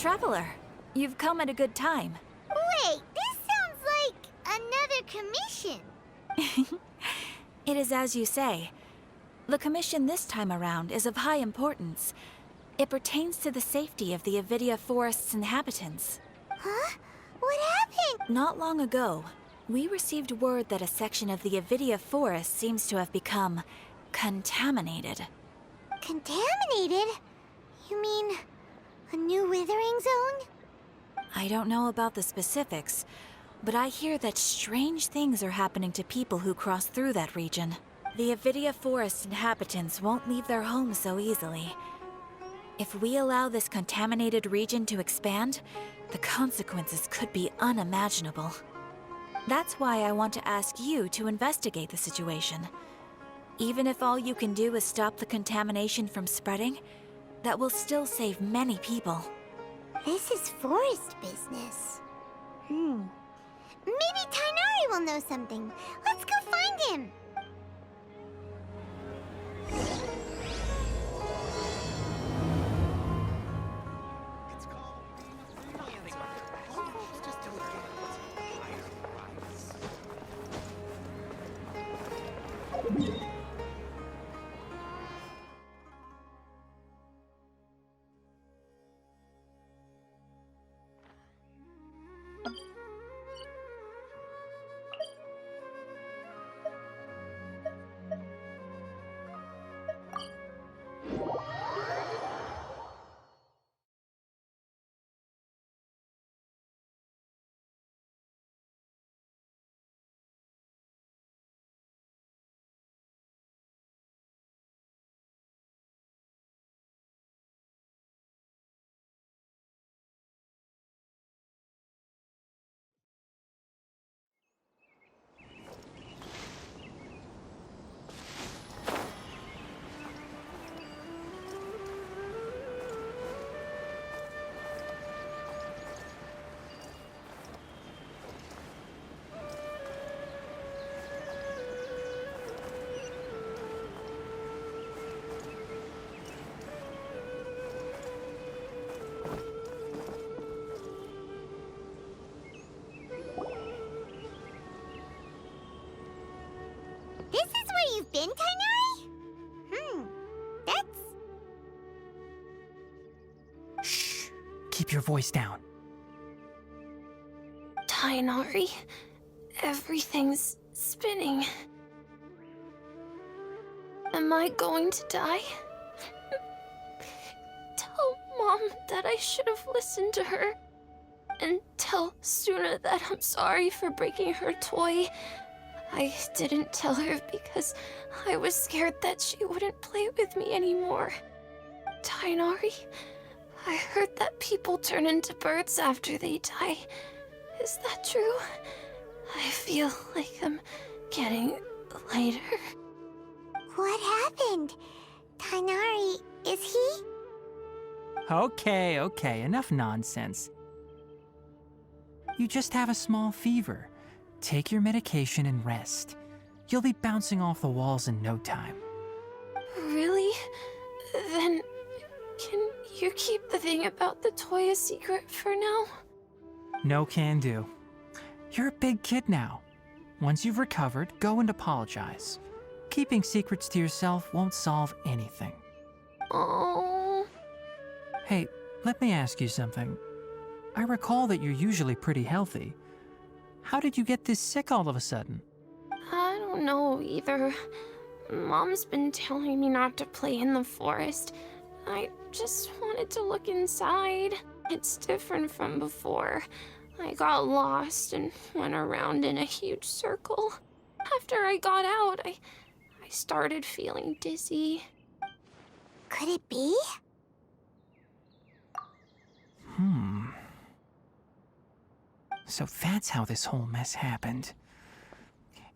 Traveler, you've come at a good time. Wait, this sounds like another commission. It is as you say. The commission this time around is of high importance. It pertains to the safety of the Avidia Forest's inhabitants. Huh? What happened? Not long ago, we received word that a section of the Avidia Forest seems to have become contaminated. Contaminated? You mean a new withering zone? I don't know about the specifics, but I hear that strange things are happening to people who cross through that region. The Avidia Forest inhabitants won't leave their homes so easily. If we allow this contaminated region to expand, the consequences could be unimaginable. That's why I want to ask you to investigate the situation. Even if all you can do is stop the contamination from spreading, that will still save many people. This is forest business. Maybe Tighnari will know something. Let's go find him. This is where you've been, Tighnari? That's... Shh! Keep your voice down. Tighnari, everything's spinning. Am I going to die? Tell Mom that I should have listened to her. And tell Suna that I'm sorry for breaking her toy. I didn't tell her because I was scared that she wouldn't play with me anymore. Tighnari, I heard that people turn into birds after they die. Is that true? I feel like I'm getting lighter. What happened? Tighnari, is he? Okay, enough nonsense. You just have a small fever. Take your medication and rest. You'll be bouncing off the walls in no time. Really? Then, can you keep the thing about the toy a secret for now? No can do. You're a big kid now. Once you've recovered, go and apologize. Keeping secrets to yourself won't solve anything. Oh. Hey, let me ask you something. I recall that you're usually pretty healthy. How did you get this sick all of a sudden? I don't know either. Mom's been telling me not to play in the forest. I just wanted to look inside. It's different from before. I got lost and went around in a huge circle. After I got out, I started feeling dizzy. Could it be? So that's how this whole mess happened.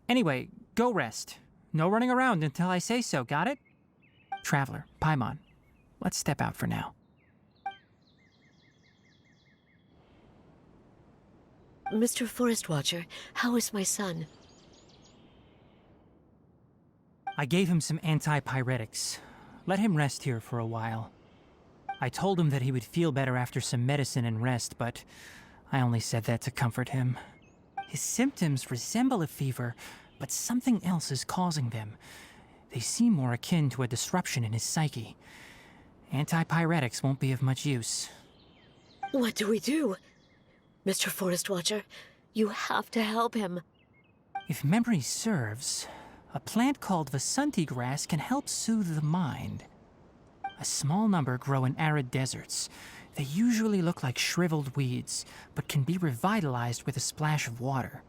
Anyway, go rest. No running around until I say so, got it? Traveler, Paimon, let's step out for now. Mr. Forest Watcher, how is my son? I gave him some antipyretics. Let him rest here for a while. I told him that he would feel better after some medicine and rest, but I only said that to comfort him. His symptoms resemble a fever, but something else is causing them. They seem more akin to a disruption in his psyche. Antipyretics won't be of much use. What do we do? Mr. Forest Watcher, you have to help him. If memory serves, a plant called Vasanti grass can help soothe the mind. A small number grow in arid deserts. They usually look like shriveled weeds, but can be revitalized with a splash of water.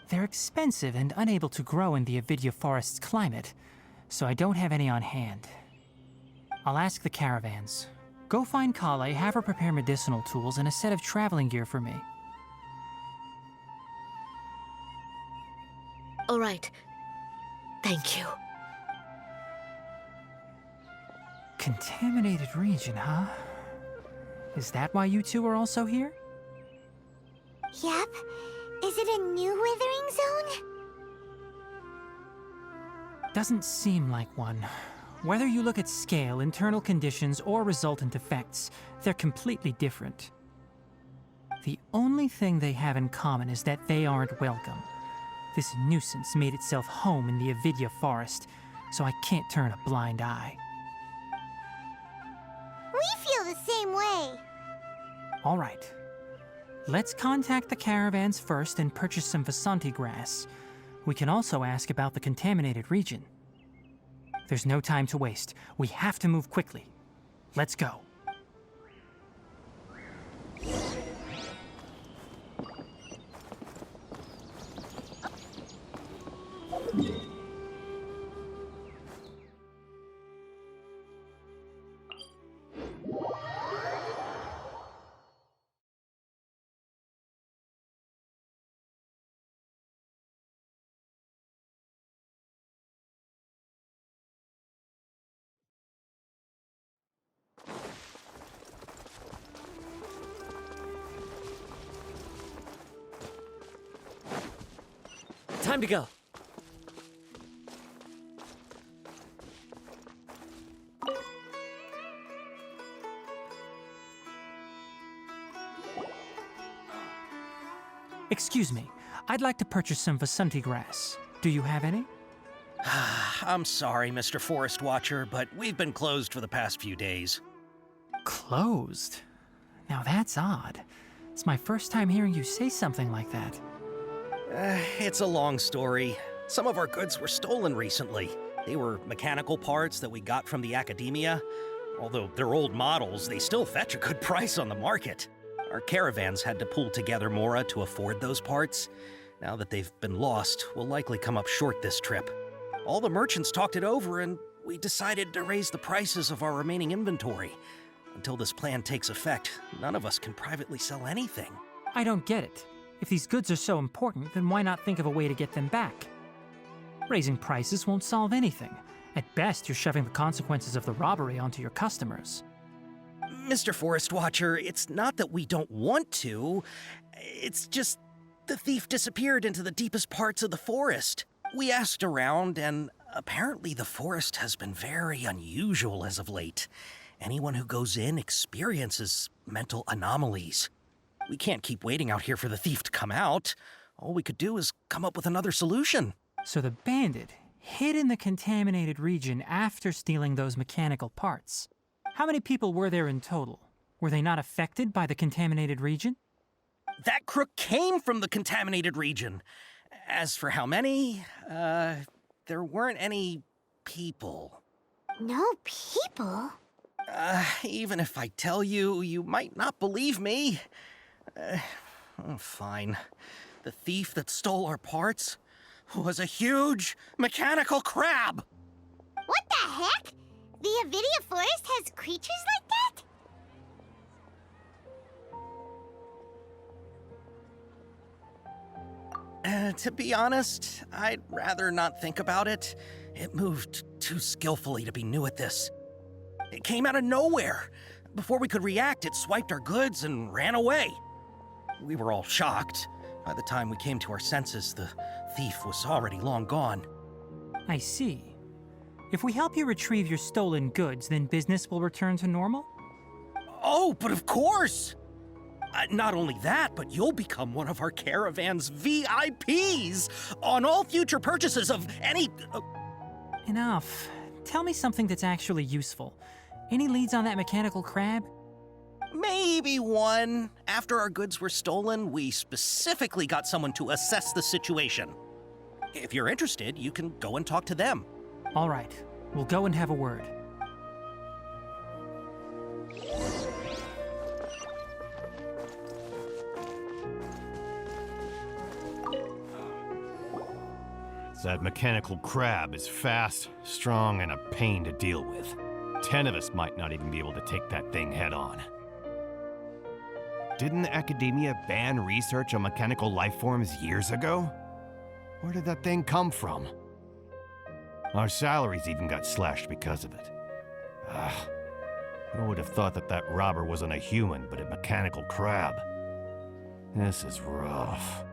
They're expensive and unable to grow in the Avidya forest's climate, so I don't have any on hand. I'll ask the caravans. Go find Kale, have her prepare medicinal tools and a set of traveling gear for me. All right. Thank you. Contaminated region, huh? Is that why you two are also here? Yep. Is it a new withering zone? Doesn't seem like one. Whether you look at scale, internal conditions, or resultant effects, they're completely different. The only thing they have in common is that they aren't welcome. This nuisance made itself home in the Avidya forest, so I can't turn a blind eye. We feel the same way. All right. Let's contact the caravans first and purchase some Vasanti grass. We can also ask about the contaminated region. There's no time to waste. We have to move quickly. Let's go. Time to go. Excuse me. I'd like to purchase some Vasanti grass. Do you have any? I'm sorry, Mr. Forest Watcher, but we've been closed for the past few days. Closed? Now that's odd. It's my first time hearing you say something like that. It's a long story. Some of our goods were stolen recently. They were mechanical parts that we got from the academia. Although they're old models, they still fetch a good price on the market. Our caravans had to pool together more to afford those parts. Now that they've been lost, we'll likely come up short this trip. All the merchants talked it over, and we decided to raise the prices of our remaining inventory. Until this plan takes effect, none of us can privately sell anything. I don't get it. If these goods are so important, then why not think of a way to get them back? Raising prices won't solve anything. At best, you're shoving the consequences of the robbery onto your customers. Mr. Forest Watcher, it's not that we don't want to. It's just the thief disappeared into the deepest parts of the forest. We asked around, and apparently the forest has been very unusual as of late. Anyone who goes in experiences mental anomalies. We can't keep waiting out here for the thief to come out. All we could do is come up with another solution. So the bandit hid in the contaminated region after stealing those mechanical parts. How many people were there in total? Were they not affected by the contaminated region? That crook came from the contaminated region. As for how many, there weren't any people. No people? Even if I tell you, you might not believe me. Fine. The thief that stole our parts was a huge mechanical crab! What the heck? The Avidya forest has creatures like that? To be honest, I'd rather not think about it. It moved too skillfully to be new at this. It came out of nowhere. Before we could react, it swiped our goods and ran away. We were all shocked. By the time we came to our senses, the thief was already long gone. I see. If we help you retrieve your stolen goods, then business will return to normal? Oh, but of course! Not only that, but you'll become one of our caravan's VIPs on all future purchases of any... Enough. Tell me something that's actually useful. Any leads on that mechanical crab? Maybe one. After our goods were stolen, we specifically got someone to assess the situation. If you're interested, you can go and talk to them. All right. We'll go and have a word. That mechanical crab is fast, strong, and a pain to deal with. 10 of us might not even be able to take that thing head on. Didn't the academia ban research on mechanical life forms years ago? Where did that thing come from? Our salaries even got slashed because of it. Who would have thought that that robber wasn't a human, but a mechanical crab? This is rough.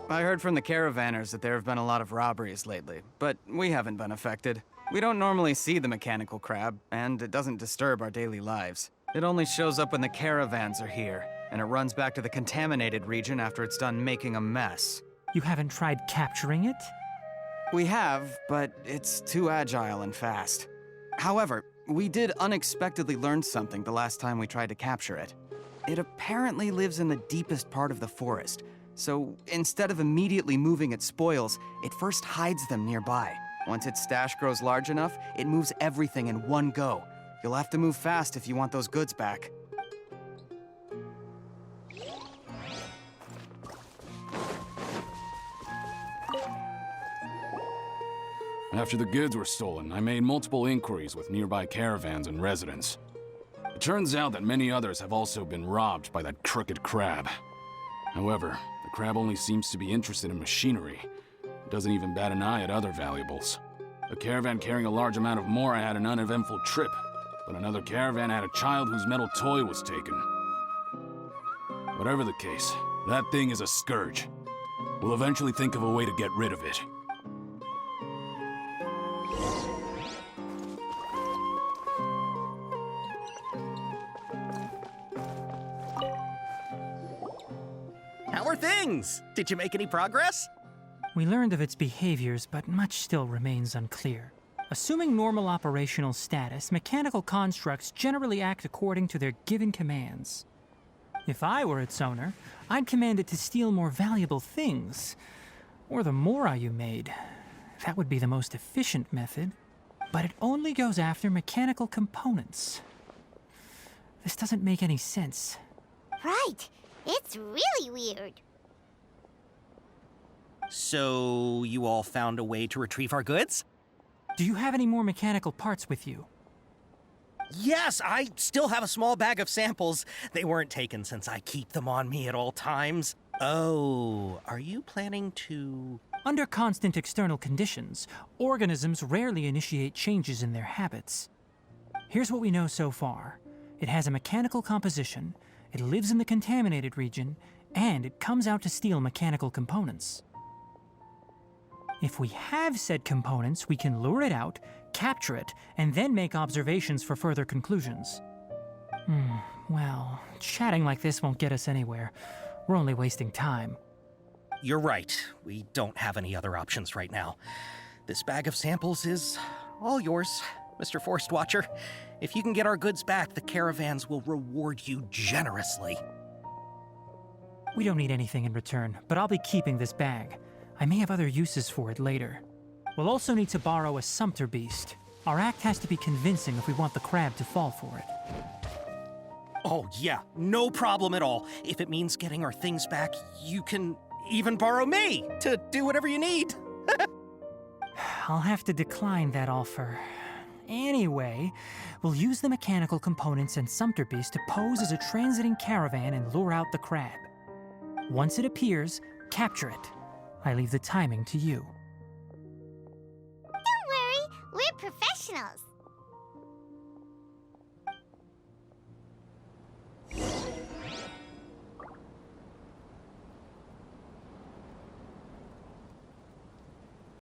I heard from the caravanners that there have been a lot of robberies lately, but we haven't been affected. We don't normally see the mechanical crab, and it doesn't disturb our daily lives. It only shows up when the caravans are here, and it runs back to the contaminated region after it's done making a mess. You haven't tried capturing it? We have, but it's too agile and fast. However, we did unexpectedly learn something the last time we tried to capture it. It apparently lives in the deepest part of the forest, so instead of immediately moving its spoils, it first hides them nearby. Once its stash grows large enough, it moves everything in one go. You'll have to move fast if you want those goods back. After the goods were stolen, I made multiple inquiries with nearby caravans and residents. It turns out that many others have also been robbed by that crooked crab. However, the crab only seems to be interested in machinery. It doesn't even bat an eye at other valuables. A caravan carrying a large amount of more had an uneventful trip, but another caravan had a child whose metal toy was taken. Whatever the case, that thing is a scourge. We'll eventually think of a way to get rid of it. How are things? Did you make any progress? We learned of its behaviors, but much still remains unclear. Assuming normal operational status, mechanical constructs generally act according to their given commands. If I were its owner, I'd command it to steal more valuable things. Or the Mora you made. That would be the most efficient method. But it only goes after mechanical components. This doesn't make any sense. Right. It's really weird. So, you all found a way to retrieve our goods? Do you have any more mechanical parts with you? Yes, I still have a small bag of samples. They weren't taken since I keep them on me at all times. Oh, are you planning to... Under constant external conditions, organisms rarely initiate changes in their habits. Here's what we know so far. It has a mechanical composition, it lives in the contaminated region, and it comes out to steal mechanical components. If we have said components, we can lure it out, capture it, and then make observations for further conclusions. Well, chatting like this won't get us anywhere. We're only wasting time. You're right. We don't have any other options right now. This bag of samples is all yours, Mr. Forest Watcher. If you can get our goods back, the caravans will reward you generously. We don't need anything in return, but I'll be keeping this bag. I may have other uses for it later. We'll also need to borrow a sumpter beast. Our act has to be convincing if we want the crab to fall for it. Oh, yeah, no problem at all. If it means getting our things back, you can even borrow me to do whatever you need. I'll have to decline that offer. Anyway, we'll use the mechanical components and sumpter beast to pose as a transiting caravan and lure out the crab. Once it appears, capture it. I leave the timing to you. Don't worry, we're professionals.